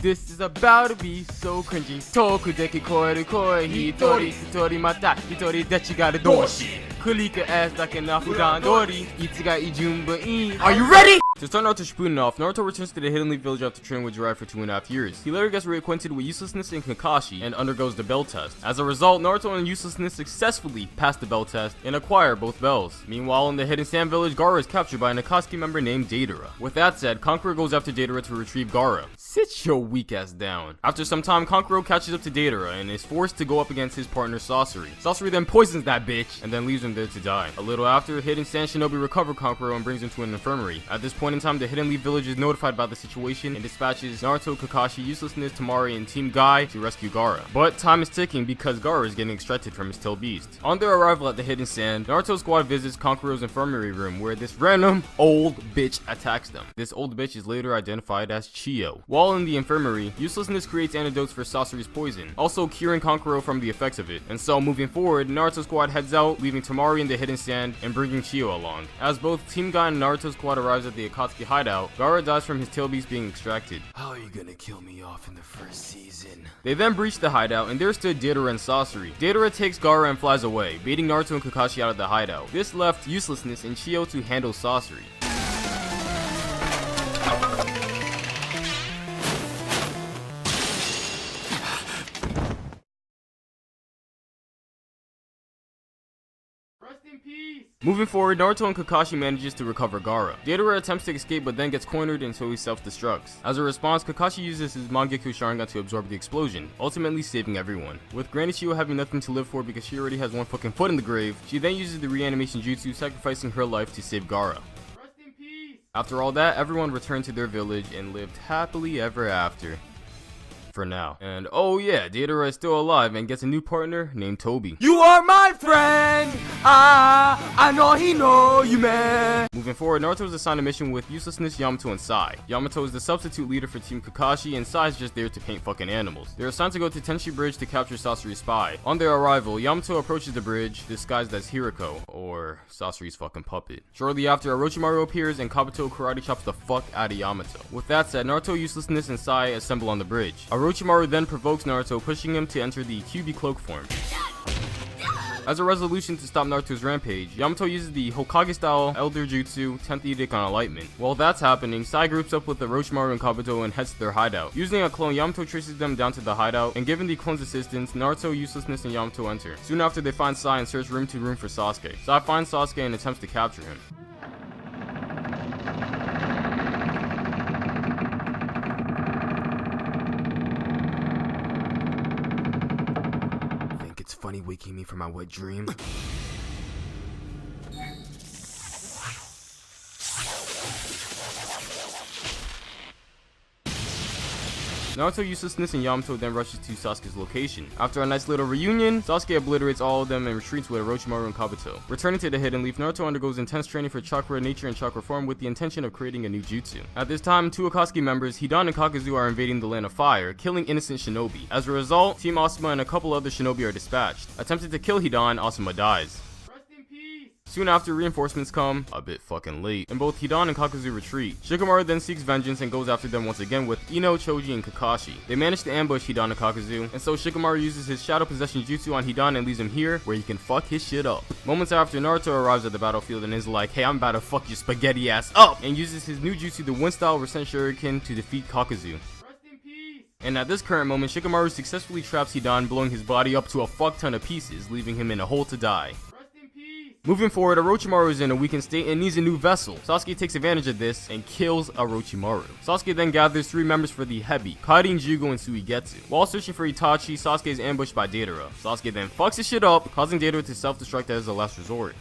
This is about to be so cringy. Toku deki koi koi hitori hitori mata hitori dechi ga doshi. Kulika ass like an afudan dori. Itsuga ijumba in. Are you ready? To start Naruto Shippuden off, Naruto returns to the Hidden Leaf Village after training with Jiraiya for 2.5 years. He later gets reacquainted with Uselessness and Kakashi and undergoes the bell test. As a result, Naruto and Uselessness successfully pass the bell test and acquire both bells. Meanwhile, in the Hidden Sand Village, Gaara is captured by an Akatsuki member named Deidara. With that said, Kankuro goes after Deidara to retrieve Gaara. Sit your weak ass down. After some time, Kankuro catches up to Deidara and is forced to go up against his partner Sasori. Sasori then poisons that bitch and then leaves him there to die. A little after, Hidden Sand Shinobi recover Kankuro and brings him to an infirmary. At this point in time, the Hidden Leaf Village is notified about the situation and dispatches Naruto, Kakashi, Uselessness, Temari, and Team Guy to rescue Gaara. But time is ticking because Gaara is getting extracted from his tail beast. On their arrival at the Hidden Sand, Naruto's squad visits Kankuro's infirmary room where this random old bitch attacks them. This old bitch is later identified as Chiyo. While in the infirmary, Uselessness creates antidotes for Sasori's poison, also curing Kankuro from the effects of it. And so moving forward, Naruto's squad heads out, leaving Temari in the Hidden Sand and bringing Chiyo along. As both Team Guy and Naruto's squad arrives at the Akatsuki hideout, Gaara dies from his tail beast being extracted. How are you gonna kill me off in the first season? They then breach the hideout and there stood Deidara and Sasori. Deidara takes Gaara and flies away, baiting Naruto and Kakashi out of the hideout. This left Uselessness and Chiyo to handle Sasori. Moving forward, Naruto and Kakashi manages to recover Gaara. Deidara attempts to escape but then gets cornered until he self-destructs. As a response, Kakashi uses his Mangekyou Sharingan to absorb the explosion, ultimately saving everyone. With Granny Chiyo having nothing to live for because she already has one fucking foot in the grave, she then uses the reanimation jutsu, sacrificing her life to save Gaara. After all that, everyone returned to their village and lived happily ever after. For now. And oh yeah, Deidara is still alive and gets a new partner named Toby. You are my friend! I know he know you, man! Moving forward, Naruto is assigned a mission with Uselessness, Yamato, and Sai. Yamato is the substitute leader for Team Kakashi, and Sai is just there to paint fucking animals. They're assigned to go to Tenshi Bridge to capture Sasori's spy. On their arrival, Yamato approaches the bridge, disguised as Hiriko, or Sasori's fucking puppet. Shortly after, Orochimaru appears and Kabuto karate chops the fuck out of Yamato. With that said, Naruto, Uselessness, and Sai assemble on the bridge. Orochimaru then provokes Naruto, pushing him to enter the Kyuubi cloak form. As a resolution to stop Naruto's rampage, Yamato uses the Hokage-style Elder Jutsu 10th Edict on Enlightenment. While that's happening, Sai groups up with Orochimaru and Kabuto and heads to their hideout. Using a clone, Yamato traces them down to the hideout, and given the clone's assistance, Naruto, Uselessness, and Yamato enter. Soon after, they find Sai and search room to room for Sasuke. Sai finds Sasuke and attempts to capture him. It's funny waking me from my wet dream. Naruto, Uselessness, and Yamato then rushes to Sasuke's location. After a nice little reunion, Sasuke obliterates all of them and retreats with Orochimaru and Kabuto. Returning to the Hidden Leaf, Naruto undergoes intense training for chakra nature and chakra form with the intention of creating a new jutsu. At this time, two Akatsuki members, Hidan and Kakuzu, are invading the Land of Fire, killing innocent shinobi. As a result, Team Asuma and a couple other shinobi are dispatched. Attempting to kill Hidan, Asuma dies. Soon after, reinforcements come, a bit fucking late, and both Hidan and Kakuzu retreat. Shikamaru then seeks vengeance and goes after them once again with Ino, Choji, and Kakashi. They manage to ambush Hidan and Kakuzu, and so Shikamaru uses his Shadow Possession Jutsu on Hidan and leaves him here, where he can fuck his shit up. Moments after, Naruto arrives at the battlefield and is like, hey, I'm about to fuck your spaghetti ass up, and uses his new jutsu, the Wind-style Resent Shuriken, to defeat Kakuzu. And at this current moment, Shikamaru successfully traps Hidan, blowing his body up to a fuck ton of pieces, leaving him in a hole to die. Moving forward, Orochimaru is in a weakened state and needs a new vessel. Sasuke takes advantage of this and kills Orochimaru. Sasuke then gathers 3 members for the Hebi, Karin, Jugo, and Suigetsu. While searching for Itachi, Sasuke is ambushed by Deidara. Sasuke then fucks his shit up, causing Deidara to self-destruct as a last resort.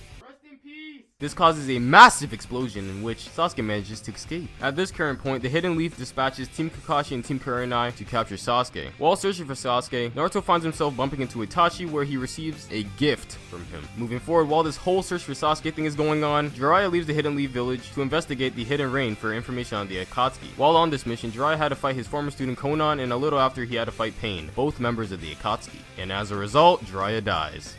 This causes a massive explosion in which Sasuke manages to escape. At this current point, the Hidden Leaf dispatches Team Kakashi and Team Kurenai to capture Sasuke. While searching for Sasuke, Naruto finds himself bumping into Itachi where he receives a gift from him. Moving forward, while this whole search for Sasuke thing is going on, Jiraiya leaves the Hidden Leaf village to investigate the Hidden Rain for information on the Akatsuki. While on this mission, Jiraiya had to fight his former student Konan, and a little after he had to fight Pain, both members of the Akatsuki. And as a result, Jiraiya dies.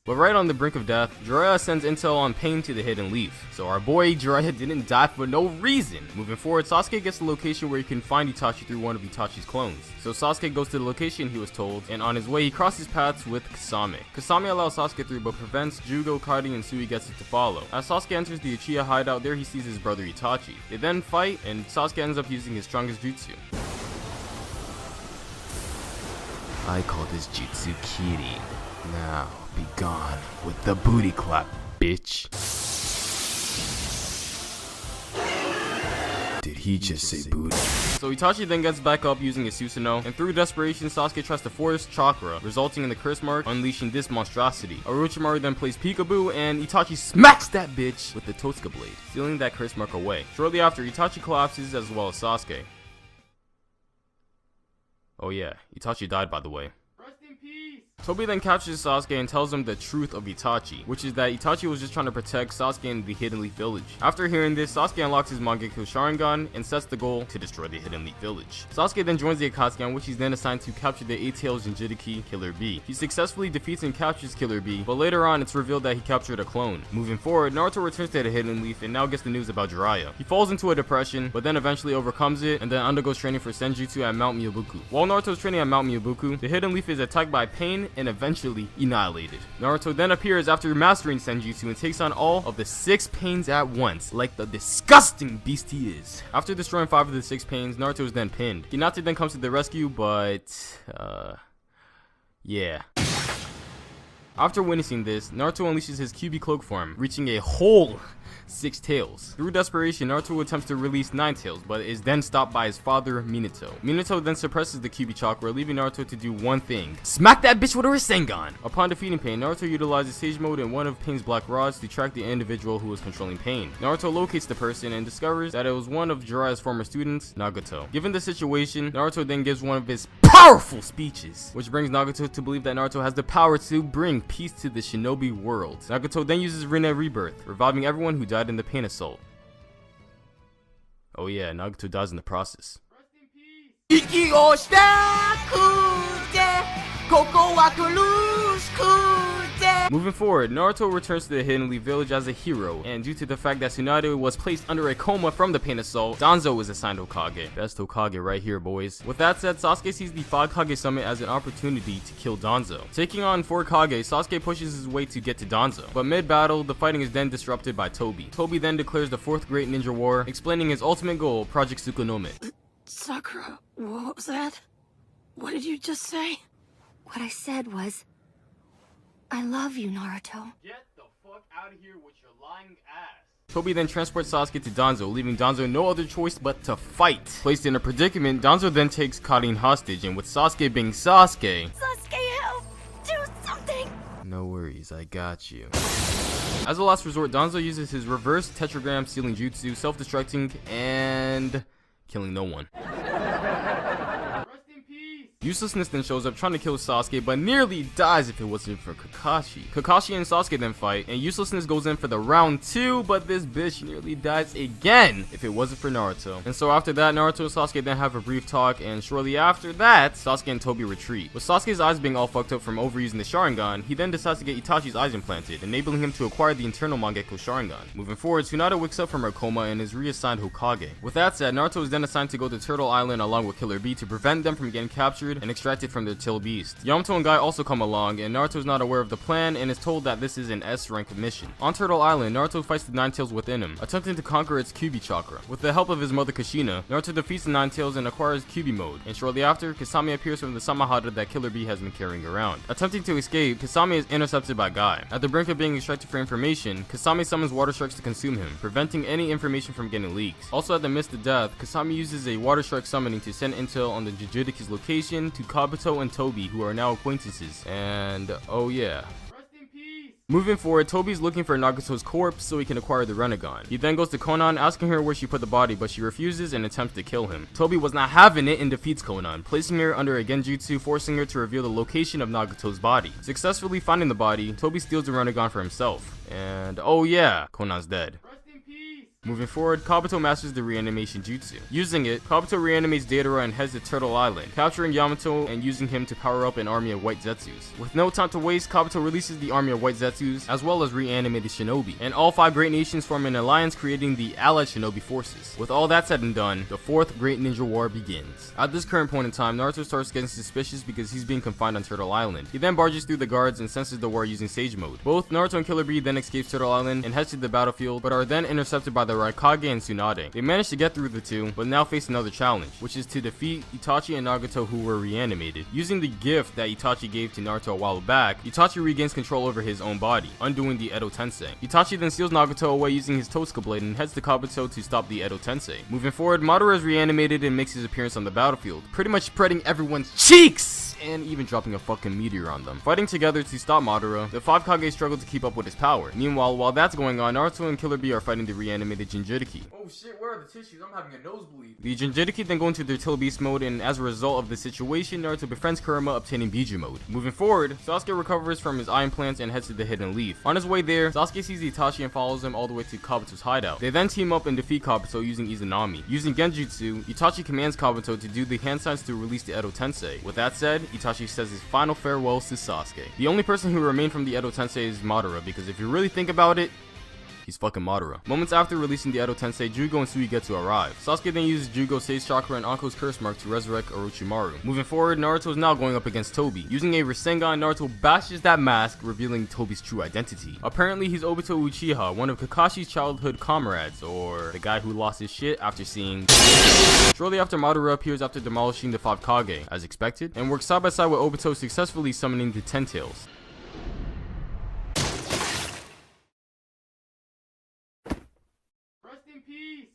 But right on the brink of death, Jiraiya sends intel on Pain to the Hidden Leaf. So our boy Jiraiya didn't die for no reason. Moving forward, Sasuke gets the location where he can find Itachi through one of Itachi's clones. So Sasuke goes to the location he was told, and on his way he crosses paths with Kasame. Kasame allows Sasuke through but prevents Jugo, Kari, and Suigetsu to follow. As Sasuke enters the Uchiha hideout, there he sees his brother Itachi. They then fight, and Sasuke ends up using his strongest jutsu. I call this jutsu Kirin. Now, be gone with the booty clap, bitch. Did he just say booty? So Itachi then gets back up using his Susanoo, and through desperation, Sasuke tries to force chakra, resulting in the curse mark, unleashing this monstrosity. Orochimaru then plays peekaboo, and Itachi smacks that bitch with the Totsuka blade, sealing that curse mark away. Shortly after, Itachi collapses as well as Sasuke. Oh yeah, Itachi died, by the way. Rest in peace! Tobi then captures Sasuke and tells him the truth of Itachi, which is that Itachi was just trying to protect Sasuke in the Hidden Leaf Village. After hearing this, Sasuke unlocks his Mangekyo Sharingan and sets the goal to destroy the Hidden Leaf Village. Sasuke then joins the Akatsuki, on which he's then assigned to capture the 8-tailed Jinchuriki Killer Bee. He successfully defeats and captures Killer Bee, but later on it's revealed that he captured a clone. Moving forward, Naruto returns to the Hidden Leaf and now gets the news about Jiraiya. He falls into a depression, but then eventually overcomes it and then undergoes training for Senjutsu at Mount Myobuku. While Naruto's training at Mount Myobuku, the Hidden Leaf is attacked by Pain and eventually annihilated. Naruto then appears after mastering Senjutsu and takes on all of the 6 Pains at once, like the disgusting beast he is. After destroying 5 of the 6 Pains, Naruto is then pinned. Hinata then comes to the rescue, but yeah. After witnessing this, Naruto unleashes his Kyuubi cloak form, reaching a whole 6 tails. Through desperation, Naruto attempts to release 9 tails, but is then stopped by his father, Minato. Minato then suppresses the Kyuubi chakra, leaving Naruto to do one thing: smack that bitch with a Rasengan! Upon defeating Pain, Naruto utilizes Sage Mode and one of Pain's black rods to track the individual who was controlling Pain. Naruto locates the person and discovers that it was one of Jiraiya's former students, Nagato. Given the situation, Naruto then gives one of his powerful speeches, which brings Nagato to believe that Naruto has the power to bring peace to the shinobi world. Nagato then uses Rinne Rebirth, reviving everyone who died in the Pain assault. Oh yeah, Nagato dies in the process. Moving forward, Naruto returns to the Hidden Leaf Village as a hero, and due to the fact that Tsunade was placed under a coma from the Pain Assault, Danzo is assigned Hokage. Best Hokage right here, boys. With that said, Sasuke sees the 5 Kage Summit as an opportunity to kill Danzo. Taking on 4 Kage, Sasuke pushes his way to get to Danzo, but mid-battle, the fighting is then disrupted by Tobi. Tobi then declares the 4th Great Ninja War, explaining his ultimate goal, Project Tsukunomi. Sakura, what was that? What did you just say? What I said was, I love you, Naruto. Get the fuck out of here with your lying ass. Tobi then transports Sasuke to Danzo, leaving Danzo no other choice but to fight. Placed in a predicament, Danzo then takes Karin hostage, and with Sasuke being Sasuke, Help! Do something! No worries, I got you. As a last resort, Danzo uses his reverse tetragram sealing jutsu, self-destructing and killing no one. Uselessness then shows up trying to kill Sasuke, but nearly dies if it wasn't for Kakashi. Kakashi and Sasuke then fight, and Uselessness goes in for the round 2, but this bitch nearly dies again if it wasn't for Naruto. And so after that, Naruto and Sasuke then have a brief talk, and shortly after that, Sasuke and Tobi retreat. With Sasuke's eyes being all fucked up from overusing the Sharingan, he then decides to get Itachi's eyes implanted, enabling him to acquire the internal Mangekyo Sharingan. Moving forward, Tsunade wakes up from her coma and is reassigned Hokage. With that said, Naruto is then assigned to go to Turtle Island along with Killer Bee to prevent them from getting captured and extracted from their tail beast. Yamato and Guy also come along, and Naruto is not aware of the plan and is told that this is an S-rank mission. On Turtle Island, Naruto fights the Nine Tails within him, attempting to conquer its Kyuubi chakra. With the help of his mother Kushina, Naruto defeats the Nine Tails and acquires Kyuubi mode, and shortly after, Kasame appears from the Samahara that Killer Bee has been carrying around. Attempting to escape, Kasame is intercepted by Guy. At the brink of being extracted for information, Kasame summons water sharks to consume him, preventing any information from getting leaked. Also at the midst of death, Kasame uses a water shark summoning to send intel on the Jinchuriki's location to Kabuto and Tobi, who are now acquaintances. And oh yeah. Moving forward, Tobi's looking for Nagato's corpse so he can acquire the Rinnegan. He then goes to Konan, asking her where she put the body, but she refuses and attempts to kill him. Tobi was not having it and defeats Konan, placing her under a genjutsu, forcing her to reveal the location of Nagato's body. Successfully finding the body, Tobi steals the Rinnegan for himself. And oh yeah, Konan's dead. Moving forward, Kabuto masters the reanimation jutsu. Using it, Kabuto reanimates Deidara and heads to Turtle Island, capturing Yamato and using him to power up an army of white Zetsus. With no time to waste, Kabuto releases the army of white Zetsus, as well as reanimated shinobi, and all 5 great nations form an alliance, creating the Allied Shinobi Forces. With all that said and done, the 4th Great Ninja War begins. At this current point in time, Naruto starts getting suspicious because he's being confined on Turtle Island. He then barges through the guards and senses the war using Sage Mode. Both Naruto and Killer Bee then escape Turtle Island and head to the battlefield, but are then intercepted by the Raikage and Tsunade. They manage to get through the two, but now face another challenge, which is to defeat Itachi and Nagato, who were reanimated. Using the gift that Itachi gave to Naruto a while back, Itachi regains control over his own body, undoing the Edo Tensei. Itachi then steals Nagato away using his Totsuka blade and heads to Kabuto to stop the Edo Tensei. Moving forward, Madara is reanimated and makes his appearance on the battlefield, pretty much spreading everyone's cheeks! And even dropping a fucking meteor on them. Fighting together to stop Madara, the 5 Kage struggle to keep up with his power. Meanwhile, while that's going on, Naruto and Killer Bee are fighting the reanimated Jinchuriki. Oh shit, where are the tissues? I'm having a nosebleed. The Jinchuriki then go into their Till Beast mode, and as a result of the situation, Naruto befriends Kurama, obtaining Biju mode. Moving forward, Sasuke recovers from his eye implants and heads to the Hidden Leaf. On his way there, Sasuke sees Itachi and follows him all the way to Kabuto's hideout. They then team up and defeat Kabuto using Izanami. Using Genjutsu, Itachi commands Kabuto to do the hand signs to release the Edo Tensei. With that said, Itachi says his final farewells to Sasuke. The only person who remained from the Edo Tensei is Madara, because if you really think about it, he's fucking Madara. Moments after releasing the Edo Tensei, Jugo and Sui get to arrive. Sasuke then uses Jugo's Sage Chakra and Anko's Curse Mark to resurrect Orochimaru. Moving forward, Naruto is now going up against Tobi. Using a Rasengan, Naruto bashes that mask, revealing Tobi's true identity. Apparently, he's Obito Uchiha, one of Kakashi's childhood comrades, or the guy who lost his shit after seeing... Shortly after, Madara appears after demolishing the 5 Kage, as expected, and works side by side with Obito, successfully summoning the Ten Tails.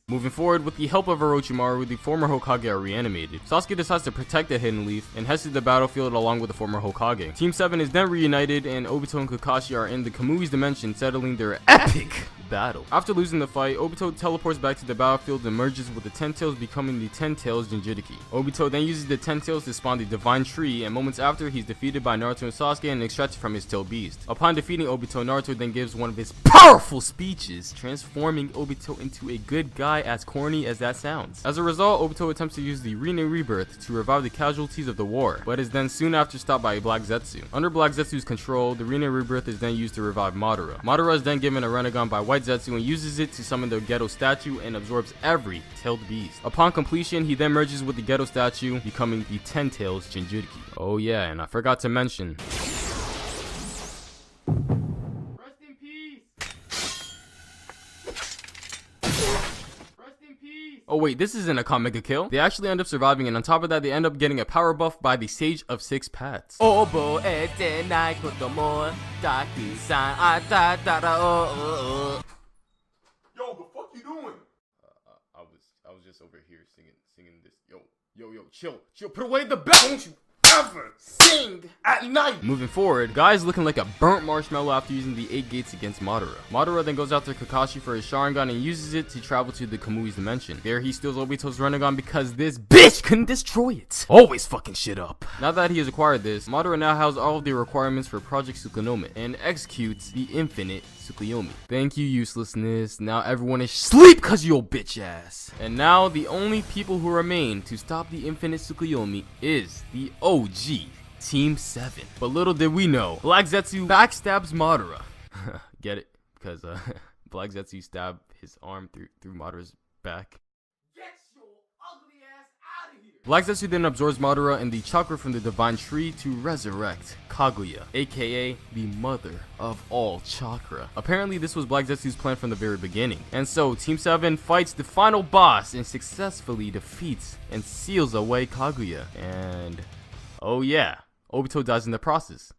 Moving forward, with the help of Orochimaru, the former Hokage are reanimated. Sasuke decides to protect the Hidden Leaf and heads to the battlefield along with the former Hokage. Team 7 is then reunited, and Obito and Kakashi are in the Kamui's dimension, settling their epic battle. After losing the fight, Obito teleports back to the battlefield and merges with the Ten Tails, becoming the Ten Tails Jinchuriki. Obito then uses the Ten Tails to spawn the Divine Tree, and moments after, he's defeated by Naruto and Sasuke and extracted from his Tail Beast. Upon defeating Obito, Naruto then gives one of his powerful speeches, transforming Obito into a good guy, as corny as that sounds. As a result, Obito attempts to use the Rin Rebirth to revive the casualties of the war, but is then soon after stopped by Black Zetsu. Under Black Zetsu's control, the Rin Rebirth is then used to revive Madara. Madara is then given a Renegon by White Zetsu and uses it to summon the Ghetto statue and absorbs every tailed beast. Upon completion, he then merges with the Ghetto statue, becoming the Ten Tails Jinchuriki. Oh yeah, and I forgot to mention... Oh wait, this isn't a Mega kill. They actually end up surviving, and on top of that, they end up getting a power buff by the Sage of 6 Paths. Yo, the fuck you doing? I was just over here singing this. Yo, chill, put away the bell. Don't you ever sing at night. Moving forward, Guy's looking like a burnt marshmallow after using the 8 gates against Madara. Madara then goes after Kakashi for his Sharingan and uses it to travel to the Kamui's dimension. There he steals Obito's Renegon because this bitch couldn't destroy it. Always fucking shit up. Now that he has acquired this, Madara now has all of the requirements for Project Tsukuyomi and executes the infinite Tsukuyomi. Thank you, uselessness. Now everyone is sleep cause you old bitch ass. And now the only people who remain to stop the infinite Tsukuyomi is the OG Team 7. But little did we know, Black Zetsu backstabs Madara. Get it? Because Black Zetsu stabbed his arm through Madara's back. Black Zetsu then absorbs Madara and the chakra from the Divine Tree to resurrect Kaguya, aka the mother of all chakra. Apparently this was Black Zetsu's plan from the very beginning. And so Team 7 fights the final boss and successfully defeats and seals away Kaguya. And oh yeah, Obito dies in the process.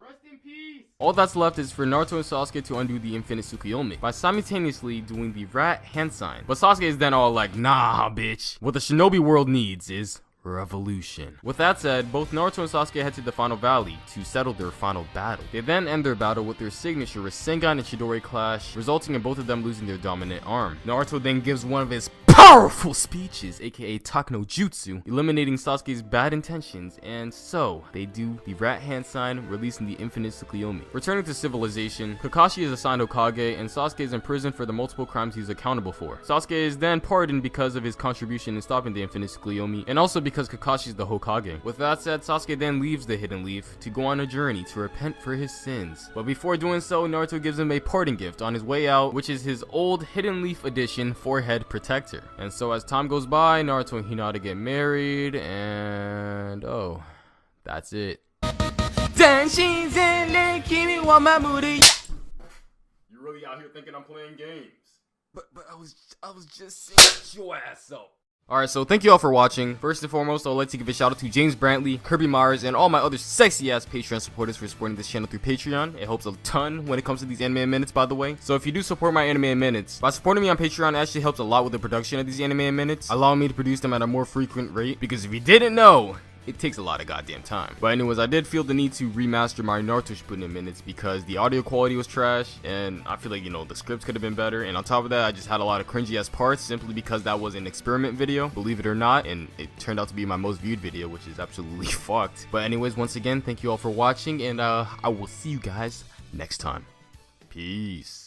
All that's left is for Naruto and Sasuke to undo the infinite Tsukuyomi by simultaneously doing the rat hand sign. But Sasuke is then all like, nah bitch, what the shinobi world needs is revolution. With that said, both Naruto and Sasuke head to the final valley to settle their final battle. They then end their battle with their signature Rasengan and Chidori clash, resulting in both of them losing their dominant arm. Naruto then gives one of his powerful speeches, aka Takano Jutsu, eliminating Sasuke's bad intentions, and so they do the rat hand sign, releasing the infinite Tsukuyomi. Returning to civilization, Kakashi is assigned Hokage, and Sasuke is imprisoned for the multiple crimes he's accountable for. Sasuke is then pardoned because of his contribution in stopping the infinite Tsukuyomi, and also because Kakashi is the Hokage. With that said, Sasuke then leaves the Hidden Leaf to go on a journey to repent for his sins. But before doing so, Naruto gives him a parting gift on his way out, which is his old Hidden Leaf edition forehead protector. And so as time goes by, Naruto and Hinata get married, and oh, that's it. You really out here thinking I'm playing games? But I was just saying your ass up. Alright, so thank you all for watching. First and foremost, I would like to give a shout out to James Brantley, Kirby Myers, and all my other sexy ass Patreon supporters for supporting this channel through Patreon. It helps a ton when it comes to these anime minutes, by the way. So if you do support my anime minutes, by supporting me on Patreon, it actually helps a lot with the production of these anime minutes, allowing me to produce them at a more frequent rate. Because if you didn't know, it takes a lot of goddamn time. But anyways, I did feel the need to remaster my Naruto Shippuden minutes because the audio quality was trash, and I feel like, you know, the scripts could have been better. And on top of that, I just had a lot of cringy ass parts simply because that was an experiment video, believe it or not, and it turned out to be my most viewed video, which is absolutely fucked. But anyways, once again, thank you all for watching, and I will see you guys next time. Peace.